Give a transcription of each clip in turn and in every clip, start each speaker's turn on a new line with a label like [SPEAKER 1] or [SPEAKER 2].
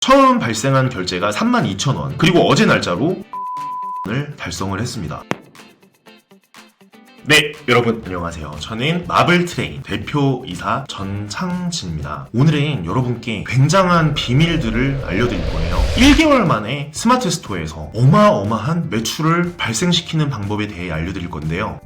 [SPEAKER 1] 처음 발생한 결제가 32,000원, 그리고 어제 날짜로 을 달성을 했습니다. 네, 여러분 안녕하세요. 저는 마블트레인 대표이사 전창진입니다. 오늘은 여러분께 굉장한 비밀들을 알려드릴 거예요. 1개월 만에 스마트 스토어에서 어마어마한 매출을 발생시키는 방법에 대해 알려드릴 건데요.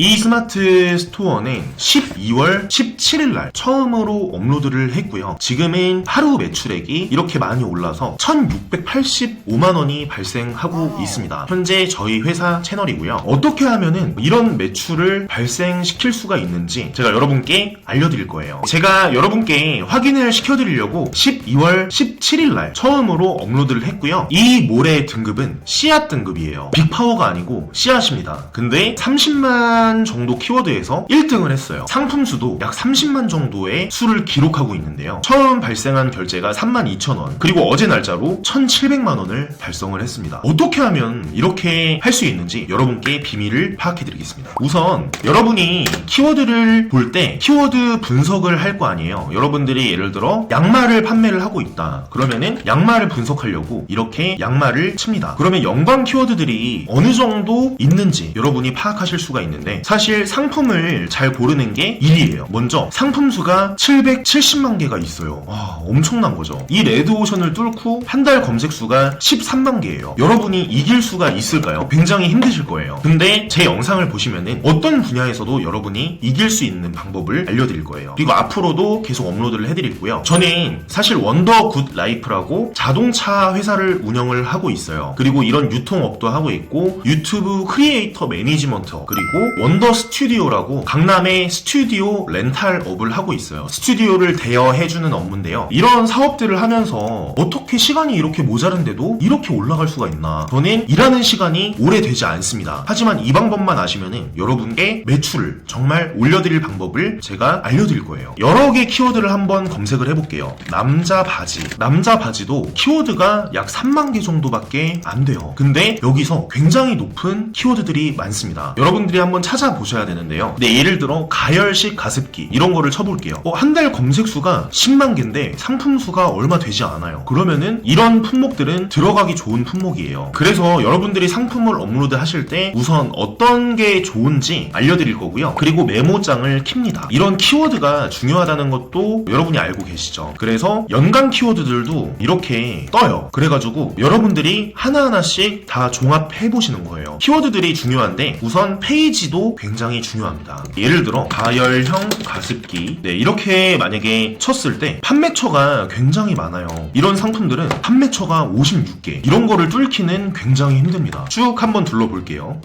[SPEAKER 1] 이 스마트 스토어는 12월 17일날 처음으로 업로드를 했고요. 지금은 하루 매출액이 이렇게 많이 올라서 1685만원이 발생하고 있습니다. 현재 저희 회사 채널이고요. 어떻게 하면은 이런 매출을 발생시킬 수가 있는지 제가 여러분께 알려드릴 거예요. 제가 여러분께 확인을 시켜드리려고 12월 17일날 처음으로 업로드를 했고요. 이 몰의 등급은 씨앗 등급이에요. 빅파워가 아니고 씨앗입니다. 근데 30만 정도 키워드에서 1등을 했어요. 상품 수도 약 30만 정도의 수를 기록하고 있는데요. 처음 발생한 결제가 32,000원, 그리고 어제 날짜로 1,700만원을 달성을 했습니다. 어떻게 하면 이렇게 할 수 있는지 여러분께 비밀을 파악해드리겠습니다. 우선 여러분이 키워드를 볼 때 키워드 분석을 할 거 아니에요. 여러분들이 예를 들어 양말을 판매를 하고 있다. 그러면은 양말을 분석하려고 이렇게 양말을 칩니다. 그러면 연관 키워드들이 어느 정도 있는지 여러분이 파악하실 수가 있는데, 사실 상품을 잘 고르는 게 일이에요. 먼저 상품 수가 770만 개가 있어요. 와, 엄청난 거죠. 이 레드오션을 뚫고 한 달 검색 수가 13만 개예요. 여러분이 이길 수가 있을까요? 굉장히 힘드실 거예요. 근데 제 영상을 보시면은 어떤 분야에서도 여러분이 이길 수 있는 방법을 알려드릴 거예요. 그리고 앞으로도 계속 업로드를 해드릴 거고요. 저는 사실 원더 굿 라이프라고 자동차 회사를 운영을 하고 있어요. 그리고 이런 유통업도 하고 있고, 유튜브 크리에이터 매니지먼트, 그리고 원더 스튜디오라고 강남에 스튜디오 렌탈업을 하고 있어요. 스튜디오를 대여해주는 업무인데요. 이런 사업들을 하면서 어떻게 시간이 이렇게 모자른데도 이렇게 올라갈 수가 있나? 저는 일하는 시간이 오래되지 않습니다. 하지만 이 방법만 아시면은 여러분께 매출을 정말 올려드릴 방법을 제가 알려드릴 거예요. 여러 개 키워드를 한번 검색을 해볼게요. 남자 바지. 남자 바지도 키워드가 약 3만 개 정도밖에 안 돼요. 근데 여기서 굉장히 높은 키워드들이 많습니다. 여러분들이 한번 찾아보셔야 되는데요. 네, 예를 들어 가열식 가습기 이런 거를 쳐볼게요. 한 달 검색 수가 10만 개인데 상품 수가 얼마 되지 않아요. 그러면은 이런 품목들은 들어가기 좋은 품목이에요. 그래서 여러분들이 상품을 업로드 하실 때 우선 어떤 게 좋은지 알려드릴 거고요. 그리고 메모장을 킵니다. 이런 키워드가 중요하다는 것도 여러분이 알고 계시죠. 그래서 연관 키워드들도 이렇게 떠요. 그래가지고 여러분들이 하나하나씩 다 종합해 보시는 거예요. 키워드들이 중요한데 우선 페이지도 굉장히 중요합니다. 예를 들어 가열형 가습기, 네, 이렇게 만약에 쳤을 때 판매처가 굉장히 많아요. 이런 상품들은 판매처가 56개, 이런 거를 뚫기는 굉장히 힘듭니다. 쭉 한번 둘러볼게요.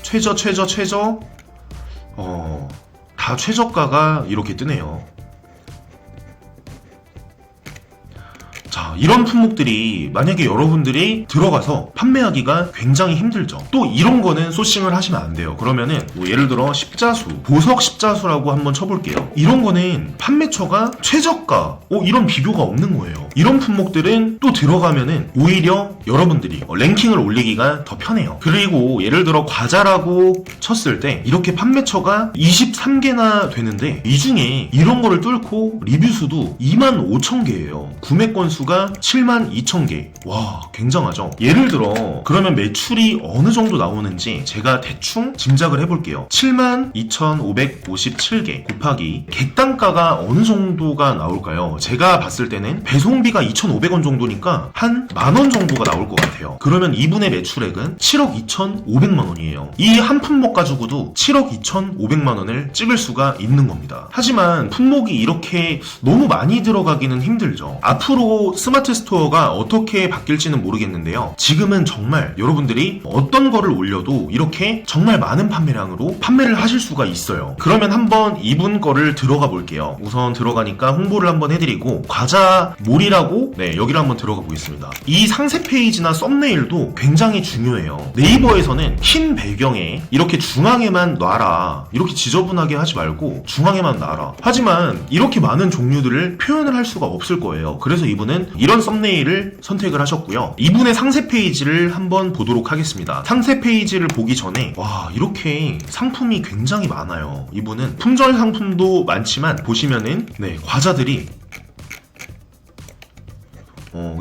[SPEAKER 1] 최저 다 최저가가 이렇게 뜨네요. 자, 이런 품목들이 만약에 여러분들이 들어가서 판매하기가 굉장히 힘들죠. 또 이런 거는 소싱을 하시면 안 돼요. 그러면은 뭐 예를 들어 십자수, 보석 십자수라고 한번 쳐볼게요. 이런 거는 판매처가 최저가, 이런 비교가 없는 거예요. 이런 품목들은 또 들어가면은 오히려 여러분들이 랭킹을 올리기가 더 편해요. 그리고 예를 들어 과자라고 쳤을 때 이렇게 판매처가 23개나 되는데 이 중에 이런 거를 뚫고 리뷰수도 25,000개예요. 구매 건수가 72,000개. 와, 굉장하죠. 예를 들어 그러면 매출이 어느 정도 나오는지 제가 대충 짐작을 해볼게요. 72,557개 곱하기 객단가가 어느 정도가 나올까요? 제가 봤을 때는 배송비가 2,500원 정도니까 한 만원 정도가 나올 것 같아요. 그러면 이분의 매출액은 7억 2,500만원이에요. 이 한 품목 가지고도 7억 2,500만원을 찍을 수가 있는 겁니다. 하지만 품목이 이렇게 너무 많이 들어가기는 힘들죠. 앞으로 스마트 스토어가 어떻게 바뀔지는 모르겠는데요. 지금은 정말 여러분들이 어떤 거를 올려도 이렇게 정말 많은 판매량으로 판매를 하실 수가 있어요. 그러면 한번 이분 거를 들어가 볼게요. 우선 들어가니까 홍보를 한번 해드리고, 과자몰이라고, 네, 여기를 한번 들어가 보겠습니다. 이 상세 페이지나 썸네일도 굉장히 중요해요. 네이버에서는 흰 배경에 이렇게 중앙에만 놔라, 이렇게 지저분하게 하지 말고 중앙에만 놔라. 하지만 이렇게 많은 종류들을 표현을 할 수가 없을 거예요. 그래서 이분은 이런 썸네일을 선택을 하셨고요. 이분의 상세 페이지를 한번 보도록 하겠습니다. 상세 페이지를 보기 전에 와, 이렇게 상품이 굉장히 많아요. 이분은 품절 상품도 많지만 보시면은 과자들이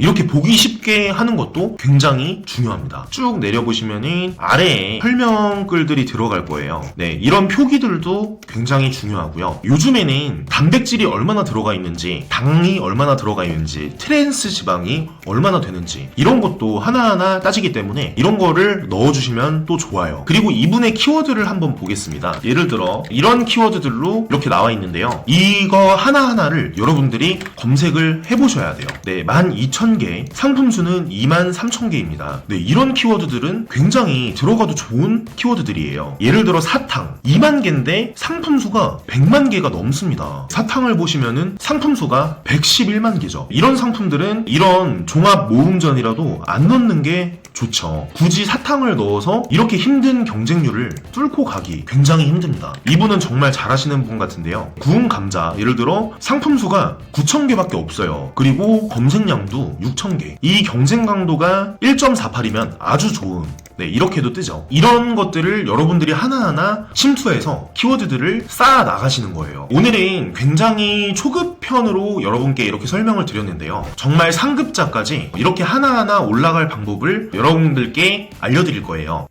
[SPEAKER 1] 이렇게 보기 쉽게 하는 것도 굉장히 중요합니다. 쭉 내려보시면은 아래에 설명글들이 들어갈 거예요. 이런 표기들도 굉장히 중요하고요. 요즘에는 단백질이 얼마나 들어가 있는지, 당이 얼마나 들어가 있는지, 트랜스 지방이 얼마나 되는지 이런 것도 하나하나 따지기 때문에 이런 거를 넣어주시면 또 좋아요. 그리고 이분의 키워드를 한번 보겠습니다. 예를 들어 이런 키워드들로 이렇게 나와 있는데요. 이거 하나하나를 여러분들이 검색을 해보셔야 돼요. 12,000개, 상품 수는 23,000개입니다. 이런 키워드들은 굉장히 들어가도 좋은 키워드들이에요. 예를 들어 사탕, 2만 개인데 상품 수가 100만 개가 넘습니다. 사탕을 보시면은 상품 수가 111만 개죠. 이런 상품들은 이런 종합 모음전이라도 안 넣는 게 좋죠. 굳이 사탕을 넣어서 이렇게 힘든 경쟁률을 뚫고 가기 굉장히 힘듭니다. 이분은 정말 잘하시는 분 같은데요. 구운 감자, 예를 들어 상품 수가 9,000개밖에 없어요. 그리고 검색량도 6,000개. 이 경쟁 강도가 1.48이면 아주 좋은, 이렇게도 뜨죠. 이런 것들을 여러분들이 하나하나 침투해서 키워드들을 쌓아 나가시는 거예요. 오늘은 굉장히 초급편으로 여러분께 이렇게 설명을 드렸는데요. 정말 상급자까지 이렇게 하나하나 올라갈 방법을 여러분들께 알려드릴 거예요.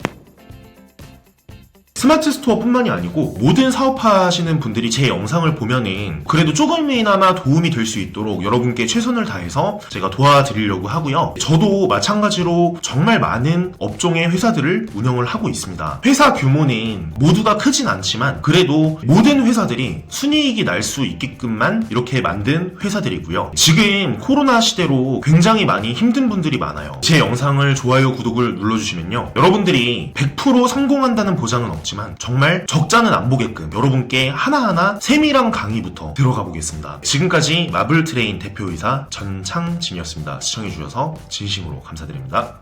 [SPEAKER 1] 스마트 스토어 뿐만이 아니고 모든 사업하시는 분들이 제 영상을 보면은 그래도 조금이나마 도움이 될 수 있도록 여러분께 최선을 다해서 제가 도와드리려고 하고요. 저도 마찬가지로 정말 많은 업종의 회사들을 운영을 하고 있습니다. 회사 규모는 모두가 크진 않지만 그래도 모든 회사들이 순이익이 날 수 있게끔만 이렇게 만든 회사들이고요. 지금 코로나 시대로 굉장히 많이 힘든 분들이 많아요. 제 영상을 좋아요, 구독을 눌러주시면요. 여러분들이 100% 성공한다는 보장은 없지만 정말 적자는 안 보게끔 여러분께 하나하나 세밀한 강의부터 들어가 보겠습니다. 지금까지 마블트레인 대표이사 전창진이었습니다. 시청해주셔서 진심으로 감사드립니다.